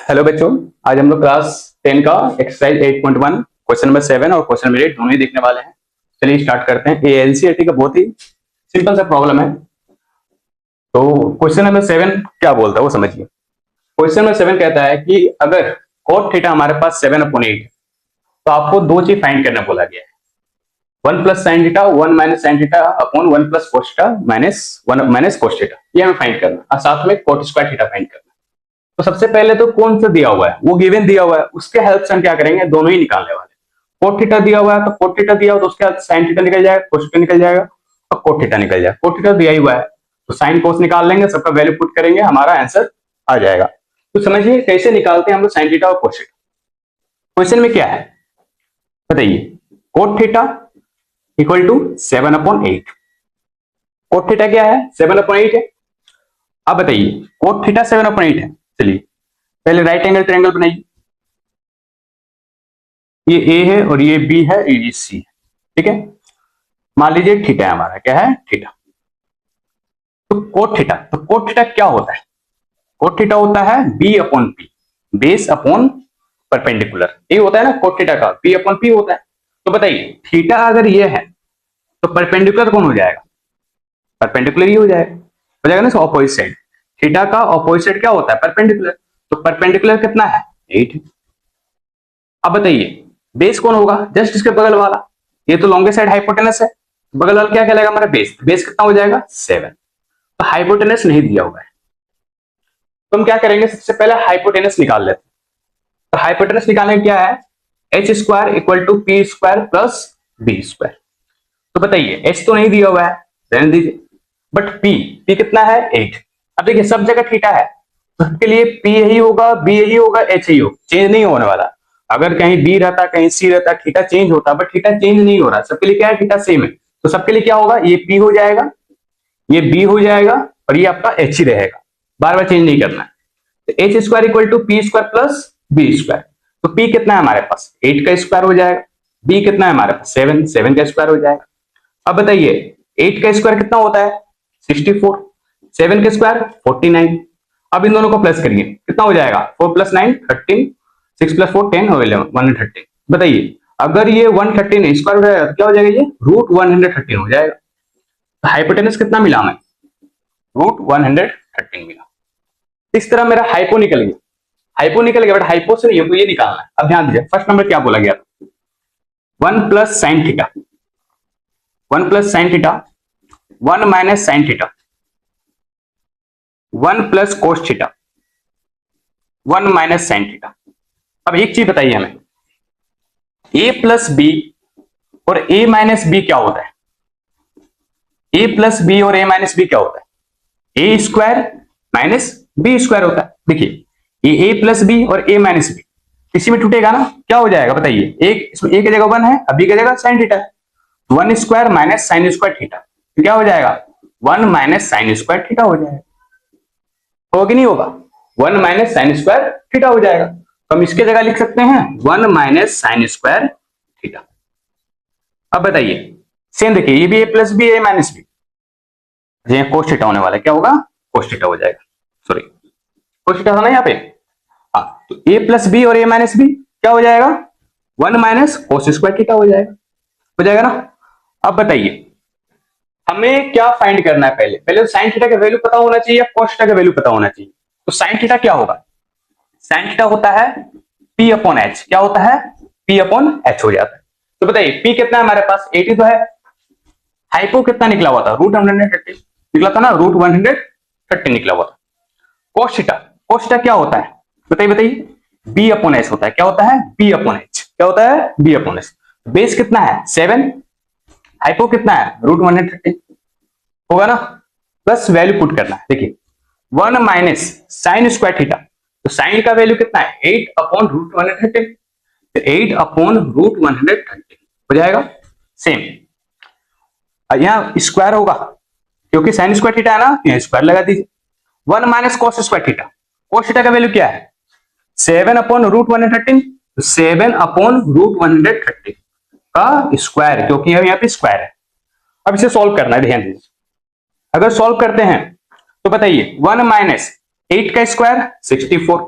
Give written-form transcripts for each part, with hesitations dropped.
Hello बच्चों, आज हम लोग क्लास 10 का एक्सरसाइज 8.1 क्वेश्चन नंबर 7 और क्वेश्चन नंबर 8 दोनों ही देखने वाले हैं। चलिए स्टार्ट करते हैं। ये एनसीईआरटी का बहुत ही सिंपल सा प्रॉब्लम है। तो क्वेश्चन नंबर 7 क्या बोलता है वो समझिए। क्वेश्चन नंबर 7 कहता है कि अगर cot थीटा हमारे पास 7/8 है तो आपको दो चीज फाइंड करना बोला गया है। 1 plus sine theta 1 minus sine theta upon 1 plus cos theta minus 1 minus cos theta, ये हमें फाइंड करना और साथ में कोट स्क्वायर थीटा फाइंड करना। तो सबसे पहले तो कौन सा दिया हुआ है, वो गिवन दिया हुआ है, उसके हेल्प से हम क्या करेंगे, दोनों ही निकालने वाले। कोट थीटा दिया हुआ है तो कोट थीटा दिया हुआ तो उसके साइन थीटा निकल जाएगा, कोस थीटा निकल जाएगा और कोट थीटा निकल जाएगा। कोट थीटा दिया ही हुआ है तो साइन कोस निकाल लेंगे, सबका वैल्यू पुट करेंगे, हमारा आंसर आ जाएगा। तो समझिए कैसे निकालते हैं हम लोग साइन थीटा और कोस थीटा। क्वेश्चन में क्या है बताइए, cot theta equal to 7/8। Cot theta क्या है, 7/8 है। अब बताइए कोट थीटा 7/8 है। चलिए पहले राइट एंगल ट्रायंगल बनाइए। ये ए है और ये बी है, ये सी है, ठीक है। मान लीजिए थीटा है हमारा, क्या है, थीटा। तो कोट थीटा, तो कोट थीटा क्या होता है, कोट थीटा होता है B upon P, base upon perpendicular, ये होता है ना कोट थीटा का, बी अपॉन पी होता है। तो बताइए थीटा अगर ये है तो परपेंडिकुलर कौन हो जाएगा, परपेंडिकुलर ही हो जाएगा ना, ऑपोजिट साइड। थीटा का ऑपोजिट साइड क्या होता है, परपेंडिकुलर। तो परपेंडिकुलर कितना है, 8। अब बताइए बेस कौन होगा, जस्ट इसके बगल वाला। ये तो लॉन्गेस्ट साइड हाइपोटेनस है, बगल वाला क्या कहलाएगा हमारा, बेस। बेस कितना हो जाएगा, 7। तो हाइपोटेनस नहीं दिया हुआ है तो हम क्या करेंगे, सबसे पहले हाइपोटेनस निकाल लेते हैं। तो हाइपोटेनस निकालने क्या है, H square equal to P square plus B square. तो बताइए एच तो नहीं दिया हुआ है, रहने दीजिए, बट पी कितना है, 8। अब देखिए सब जगह थीटा है तो सबके लिए पी यही होगा, बी यही होगा, एच यही होगा, चेंज नहीं होने वाला। अगर कहीं बी रहता कहीं सी रहता थीटा चेंज होता, बट थीटा चेंज नहीं हो रहा, सबके लिए क्या है, थीटा सेम है। तो सबके लिए क्या होगा, ये पी हो जाएगा, ये बी हो जाएगा और ये आपका एच ही रहेगा, बार बार चेंज नहीं करना है। तो H square equal to P square plus B square. तो पी कितना है हमारे पास, 8 का स्क्वायर हो जाएगा, बी कितना है हमारे पास, 7 का स्क्वायर हो जाएगा। अब बताइए 8 का स्क्वायर कितना होता है, 64, 7 का स्क्वायर 49। अब इन दोनों को प्लस करिए, कितना हो जाएगा, 4 प्लस 9 13, 6 प्लस 4 10 और 11 113। बताइए अगर ये 113 स्क्वायर हो जाएगा तो क्या हो जाएगा, ये रूट 113 हो जाएगा। तो हाइपोटेनस कितना मिला हमें, रूट 113 मिला। इस तरह मेरा हाइपो निकल गया, हाइपो निकल गया, बट हाइपो से नहीं हमको ये निकालना है। अब ध्यान दीजिए फर्स्ट नंबर क्या बोला गया था, 1 plus sine theta, 1 plus sine theta 1 minus sine theta 1 plus cos theta 1 minus sine theta. अब एक चीज बताइए हमें, ए प्लस बी और ए माइनस बी क्या होता है, ए प्लस बी और ए माइनस बी क्या होता है, ए स्क्वायर माइनस बी स्क्वायर होता है। देखिए ये ए प्लस बी और ए माइनस बी किसी में टूटेगा ना, क्या हो जाएगा बताइए, एक इसमें ए की जगह 1 है, बी की जगह साइन थीटा है, 1 square minus sine square theta, तो क्या हो जाएगा, 1 माइनस साइन स्क्वायर थीटा हो जाएगा, होगा कि नहीं होगा, 1 माइनस साइन स्क्वायर थीटा हो जाएगा। तो हम इसके जगह लिख सकते हैं 1 माइनस साइन स्क्वायर थीटा। अब बताइए सेम देखिए, ये भी ए प्लस बी ए माइनस बी, ये कोस थीटा होने वाला है, क्या होगा, कोस थीटा हो जाएगा, सॉरी कोस थीटा था ना यहाँ पे। हाँ तो ए प्लस बी और ए माइनस बी क्या हो जाएगा, 1 माइनस कोस स्क्वायर थीटा हो जाएगा ना। अब बताइए हमें क्या फाइंड करना है, पहले पहले तो साइन थीटा का वैल्यू पता होना चाहिए या कोस थीटा का वैल्यू पता होना चाहिए। तो साइन थीटा क्या होगा, साइन थीटा होता है पी अपॉन एच, क्या होता है, पी अपॉन एच हो जाता है। तो बताइए पी कितना है हमारे पास, 80 तो है, हाइपो कितना निकला हुआ था, रूट 130 निकला था ना, रूट 130 निकला हुआ था। कोस थीटा, कोस थीटा क्या होता है बताइए, बी अपॉन एच होता है, क्या होता है, बी अपॉन एच, क्या होता है, बी अपॉन एच। बेस कितना है 7, हाइपो कितना है, रूट 130 होगा ना, प्लस वैल्यू पुट करना है। देखिए 1 माइनस साइन स्क्वायर थीटा, तो साइन का वैल्यू कितना है, 8 अपॉन रूट 130, तो 8 अपॉन रूट 130 हो जाएगा सेम। यहाँ स्क्वायर होगा क्योंकि साइन स्क्वायर थीटा है ना, यहाँ स्क्वायर लगा दीजिए। 1 minus cos square theta, cos theta का वैल्यू क्या है, 7 अपॉन रूट 130, 7 अपॉन रूट 130 का स्क्वायर, क्योंकि यहाँ पे स्क्वायर है। अब इसे सॉल्व करना है, ध्यान दीजिए। अगर सॉल्व करते हैं तो बताइए 1 माइनस 8 का स्क्वायर 64,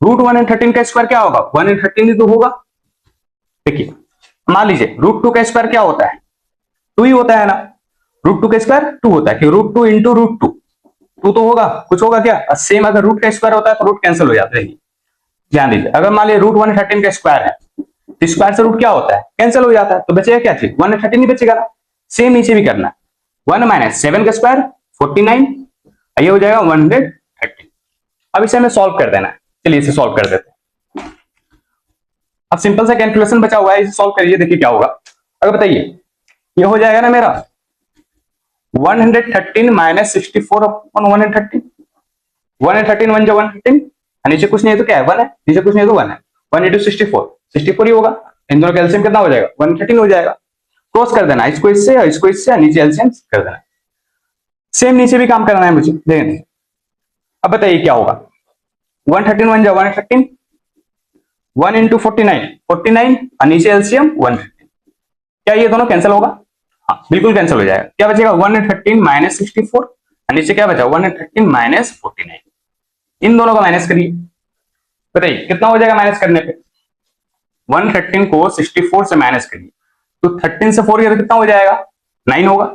रूट 1 एंड 13 का स्क्वायर क्या होगा? 1 एंड 13 ही तो होगा। देखिए मान लीजिए रूट 2 का स्क्वायर क्या होता है? 2 ही होता है ना। रूट 2 का स्क्वायर 2 होता है कि रूट 2 इंटू रूट 2, 2 तो होगा, कुछ होगा क्या? सेम अगर रूट का स्क्वायर होता है तो रूट कैंसिल हो जाते हैं। ध्यान दीजिए, अगर मान लीजिए रूट 1 एंड 13 का स्क्वायर है तो स्क्वायर से रूट क्या होता है? कैंसिल हो जाता है, तो बचेगा क्या चीज? 1 एंड 13 ही बचेगा ना। सेम नीचे भी करना है, 1 माइनस 7 का स्क्वायर 49, ये हो जाएगा 130। अब इसे हमें सॉल्व कर देना है। चलिए इसे सॉल्व कर देते हैं। अब सिंपल सा कैलकुलेशन बचा हुआ है, इसे सॉल्व करिए, देखिए क्या होगा। अगर बताइए ये हो जाएगा ना मेरा 113 माइनस 64 अपॉन 113, 113 1 जो 113, नीचे कुछ नहीं है तो क्या है? 1 है, नीचे कुछ नहीं है तो 1 है। 1 इंटू 64, 64 ही होगा। इन दोनों का एलसीएम कितना हो जाएगा? 113 हो जाएगा। क्रॉस कर देना, इसको इससे और इसको इससे, नीचे एलसीएम कर देना। सेम नीचे भी काम करना है मुझे, देखें। अब बताइए क्या होगा? 113 1 जा 113, 1 इंटू 49, 49 और नीचे एलसीएम 113। क्या ये दोनों कैंसिल होगा? हाँ बिल्कुल कैंसिल हो जाएगा। क्या बचेगा? 113 माइनस 64 और नीचे क्या बचा? 113 माइनस 49। इन दोनों का माइनस करिए, बताइए कितना हो जाएगा माइनस करने पे? 113 को 64 से माइनस करिए तो 13 से 4 गया तो कितना हो जाएगा? 9 होगा।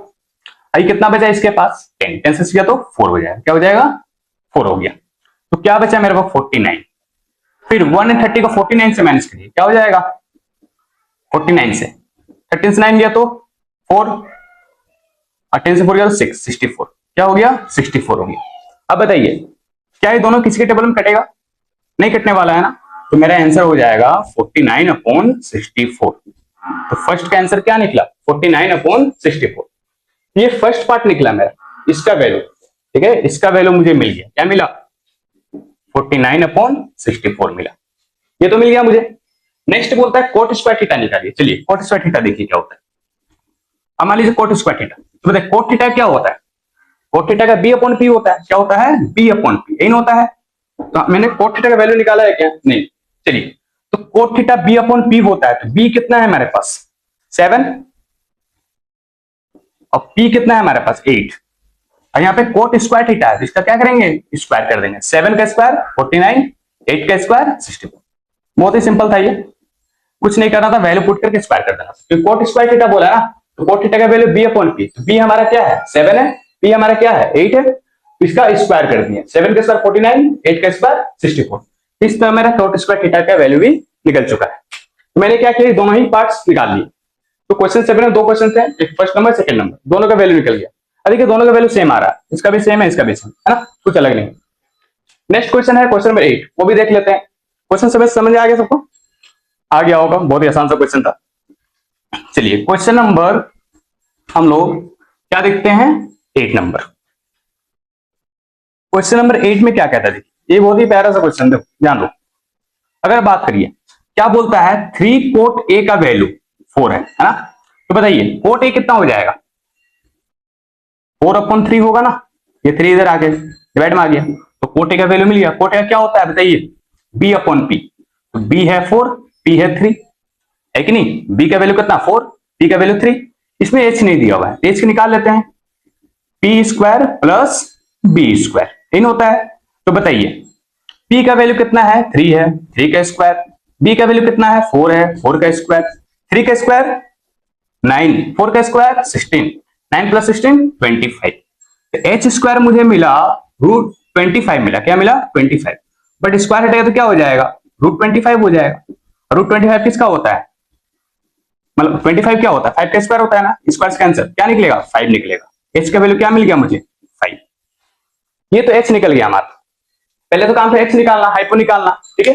अभी कितना बचा इसके पास? 10, 10 से गया तो 4 हो जाएगा। क्या हो जाएगा? 4 हो गया। तो क्या बचा मेरे पास? 49। फिर 130 को 49 से माइनस करिए, क्या हो जाएगा? 49 से 13 से 9 गया तो 4 और 10 से 4 गया तो 6, 64। क्या हो गया? 64 हो गया। अब बताइए क्या ये दोनों किसी के टेबल में कटेगा? नहीं कटने वाला है ना। तो मेरा आंसर हो जाएगा 49 अपॉन 64। तो फर्स्ट का आंसर क्या निकला? 49 अपॉन 64। ये फर्स्ट पार्ट निकला मेरा, इसका वैल्यू। ठीक है, इसका वैल्यू मुझे मिल गया। क्या मिला? 49 अपॉन 64 मिला। ये तो मिल गया मुझे। नेक्स्ट बोलता है कोट स्क्वायर थीटा निकालिए। चलिए कोट स्क्वायर थीटा देखिए क्या होता है। अब मान लीजिए कोट स्क्वायर थीटा, तो बताइए कोट थीटा क्या होता है? कोट थीटा का बी अपॉन पी होता है। क्या होता है? बी अपॉन पी, यही होता है। तो मैंने कोट थीटा का वैल्यू निकाला है क्या? नहीं। चलिए तो cot theta B upon P होता है, तो बी कितना है हमारे पास? 7 और पी कितना है हमारे पास? 8। और यहाँ पे कोट स्क्वायर थीटा है, इसका क्या करेंगे? स्क्वायर कर देंगे। 7 का स्क्वायर 49, 8 का स्क्वायर 64। बहुत ही सिंपल था ये, कुछ नहीं करना था, वैल्यू पुट करके स्क्वायर कर देना। तो कोट स्क्वायर थीटा बोला ना, तो कोट थीटा का वैल्यू बी अपॉन पी। तो बी हमारा क्या है? 7 है, पी हमारा क्या है? 8 है। तो इसका स्क्वायर कर दिया। 7 का स्क्वायर 49, 8 का स्क्वायर 64। इस तरह मेरा कोट स्क्वायर थीटा का वैल्यू भी निकल चुका है। तो मैंने क्या किया? दोनों ही पार्ट्स निकाल लिए। तो क्वेश्चन 7 में 2 क्वेश्चन थे, एक फर्स्ट नंबर सेकंड नंबर, दोनों का वैल्यू निकल गया। अब देखिए दोनों का वैल्यू सेम आ रहा है, इसका भी सेम है, इसका भी सेम है ना, कुछ अलग नहीं। नेक्स्ट क्वेश्चन है क्वेश्चन नंबर 8, वो भी देख लेते हैं। क्वेश्चन समझ आ गया सबको? आ गया होगा, बहुत ही आसान सा क्वेश्चन था। चलिए क्वेश्चन नंबर हम लोग क्या देखते हैं? 8 नंबर। क्वेश्चन नंबर 8 में क्या कहता है? देखिए ये बहुत ही प्यारा सा क्वेश्चन, देखो ध्यान दो। अगर बात करिए क्या बोलता है? 3 कोट ए का वैल्यू 4 है ना। तो बताइए कोट ए कितना हो जाएगा? 4 अपॉन 3 होगा ना। ये 3 इधर आ गया, डिवाइड में आ गया, तो कोट ए का वैल्यू मिल गया। कोट ए क्या होता है बताइए? B upon P. तो बी है 4, पी है 3, है कि नहीं? बी का वैल्यू कितना? 4, पी का वैल्यू 3। इसमें एच नहीं दिया हुआ है, एच निकाल लेते हैं। P square plus B square, इन होता है। तो बताइए पी का वैल्यू कितना है? 3 है, 3 का स्क्वायर। बी का वैल्यू कितना है? 4 है, 4 का स्क्वायर। 3 का स्क्वायर 9, 4 का स्क्वायर 16, 9 प्लस 16 25। तो एच स्क्वायर मुझे मिला रूट 25 मिला। क्या मिला? 25। बट स्क्वायर हटेगा तो क्या हो जाएगा? रूट 25 हो जाएगा। रूट 25 किसका होता है? मतलब 25 क्या होता है? 5 का स्क्वायर होता है ना। स्क्वायर का आंसर क्या निकलेगा? 5 निकलेगा। एच का वैल्यू क्या मिल गया मुझे? 5। ये तो एच निकल गया हमारा। पहले तो काम था एच निकालना, हाइपो निकालना, ठीक है।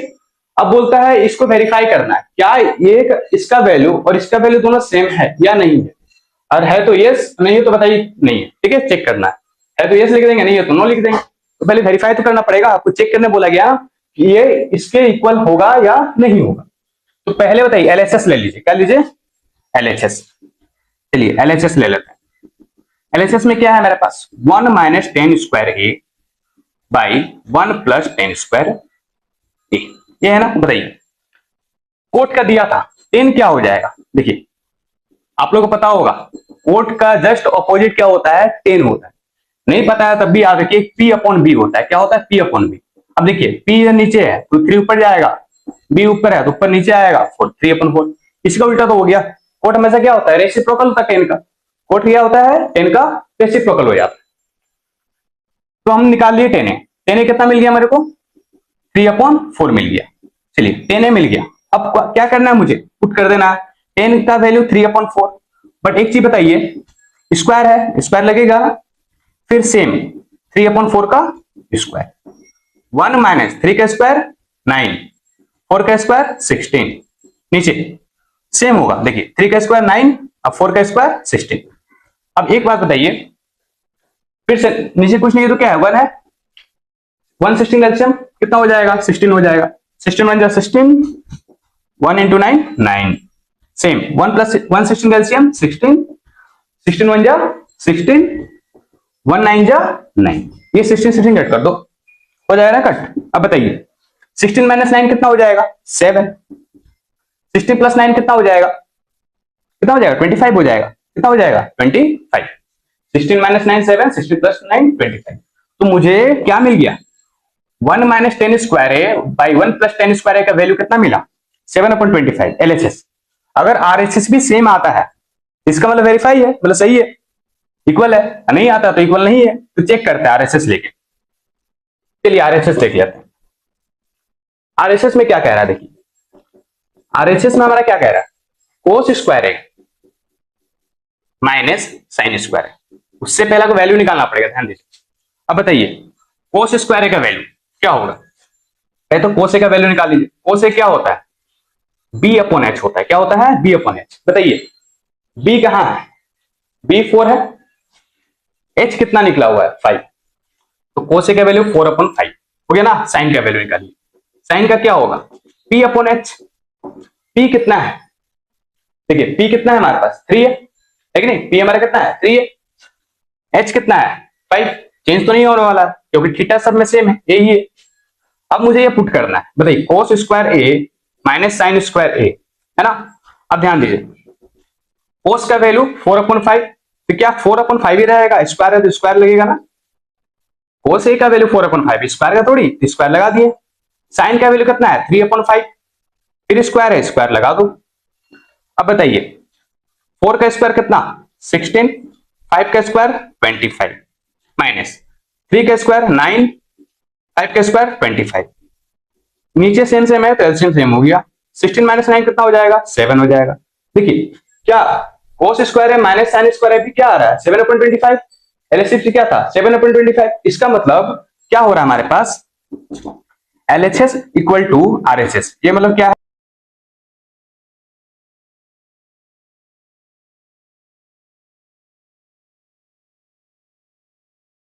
अब बोलता है इसको वेरीफाई करना है, क्या ये इसका वैल्यू और इसका वैल्यू दोनों सेम है या नहीं है। और है तो यस, नहीं है तो बताइए नहीं है, ठीक है। चेक करना है तो यस लिख देंगे, नहीं है तो नो लिख देंगे। तो पहले वेरीफाई तो करना पड़ेगा, आपको चेक करने बोला गया कि ये इसके इक्वल होगा या नहीं होगा। तो पहले बताइए एलएचएस ले लीजिए। क्या लीजिए? एलएचएस। चलिए एलएचएस ले लेते हैं। एलएचएस में क्या है मेरे पास? 1 minus 10 square A by 1 plus 10 square A, ये है ना। बताइए कोट का दिया था 10 क्या हो जाएगा? देखिए आप लोगों को पता होगा कोट का जस्ट ऑपोजिट क्या होता है? 10 होता है। नहीं पता है तब भी याद रखिए पी अपॉन बी होता है। क्या होता है? P upon B. अब देखिए p नीचे है तो 3 ऊपर जाएगा, b ऊपर है तो ऊपर नीचे आएगा 4, 3/4। इसका उल्टा तो हो गया। कोट हमेशा क्या होता है, रेसिप्रोकल होता है टेन का। कोट क्या होता है, टेन का रेसिप्रोकल हो जाता है। तो हम निकाल लिए टेन ए कितना मिल गया मेरे को, 3/4 मिल गया। चलिए टेन ए मिल गया। अब क्या करना है, मुझे पुट कर देना है टेन का वैल्यू 3/4। बट एक चीज बताइए, स्क्वायर है, स्क्वायर लगेगा, फिर सेम 3/4 का स्क्वायर, 1 माइनस 3 का स्क्वायर 9, 4 का स्क्वायर 16, नीचे सेम होगा। देखिए 3 का स्क्वायर 9, अब 4 का स्क्वायर 16। अब एक बात बताइए, फिर से नीचे कुछ नहीं है तो क्या है, 1 है, 1 16 एलसीएम कितना हो जाएगा, 16 हो जाएगा। 16 1 जा 16, 1 into 9 9, सेम 1 plus 1 16 एलसीएम 16, 16 1 जा 16, 1 9 जा 9, ये 16 16 कट कर दो, हो जाएगा ना कट। अब बताइए 16 माइनस 9 कितना हो जाएगा, 7। 16 प्लस 9 कितना हो जाएगा, कितना हो जाएगा, 25 हो जाएगा। कितना हो जाएगा, 25। 16 माइनस 9 7, 16 प्लस 9 25। तो मुझे क्या मिल गया, 1 minus 10 square A by 1 plus 10 square A का वैल्यू कितना मिला, 7/25 एलएचएस। अगर आरएचएस भी सेम आता है इसका मतलब वेरीफाई है, मतलब सही है, इक्वल है। नहीं आता तो इक्वल नहीं है, तो चेक करते हैं आरएचएस लेके। चलिए आरएचएस देख लेते हैं। आरएचएस में क्या कह रहा है, देखिए आरएचएस में हमारा क्या कह रहा है, कोस स्क्वायर ए माइनस साइन स्क्वायर है। उससे पहला को वैल्यू निकालना पड़ेगा, ध्यान दीजिए। अब बताइए कोस स्क्वायर ए का वैल्यू क्या होगा, पहले तो कोस ए का वैल्यू निकाल लीजिए। कोस ए क्या होता है, b/h होता है। क्या होता है, b/h। बताइए b कहां है, b 4 है, h कितना निकला हुआ है 5, तो कोस ए का वैल्यू 4/5 हो गया ना। साइन का वैल्यू निकालिए, साइन का क्या होगा, p/h। p कितना है, देखिए p कितना है हमारे पास 3 है कि नहीं, p हमारा कितना है 3 है, h कितना है 5, चेंज तो नहीं होने वाला क्योंकि थीटा सब में सेम है, यही है। अब मुझे ये पुट करना है, बताइए कोस स्क्वायर ए माइनस साइन स्क्वायर ए, है ना। अब ध्यान दीजिए कोस का वैल्यू 4/5, तो क्या 4/5 ही रहेगा, स्क्वायर है तो स्क्वायर लगेगा ना। कोस ए का वैल्यू 4/5, स्क्वायर का थोड़ी, स्क्वायर लगा दिए। साइन का वैल्यू कितना है 3/5, फिर स्क्वायर है, स्क्वायर लगा दो। अब बताइए 4 का स्क्वायर कितना 16, 5 का स्क्वायर 25, माइनस 3 का स्क्वायर 9, 5 का स्क्वायर 25। नीचे सेम सेम है तो एलसीएम सेम हो गया। 16 माइनस 9 कितना हो जाएगा, 7 हो जाएगा। देखिए क्या कोस स्क्वायर है माइनस साइन स्क्वायर है भी क्या आ रहा है 7/25, एलएचएस क्या था 7/25। इसका मतलब क्या हो रहा है हमारे पास, एलएचएस इक्वल टू आरएचएस। ये मतलब क्या है,